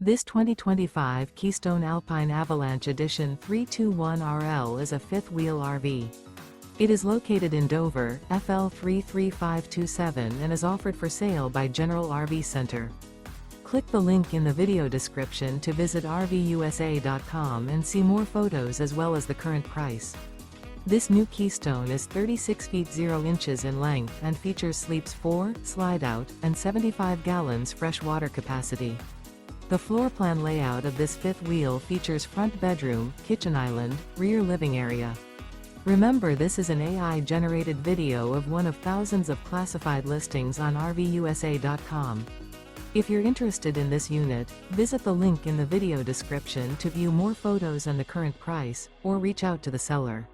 This 2025 Keystone Alpine Avalanche Edition 321RL is a fifth-wheel RV. It is located in Dover, FL 33527 and is offered for sale by General RV Center. Click the link in the video description to visit RVUSA.com and see more photos as well as the current price. This new Keystone is 36 feet 0 inches in length and features sleeps 4, slide-out, and 75 gallons fresh water capacity. The floor plan layout of this fifth wheel features front bedroom, kitchen island, rear living area. Remember, this is an AI-generated video of one of thousands of classified listings on RVUSA.com. If you're interested in this unit, visit the link in the video description to view more photos and the current price, or reach out to the seller.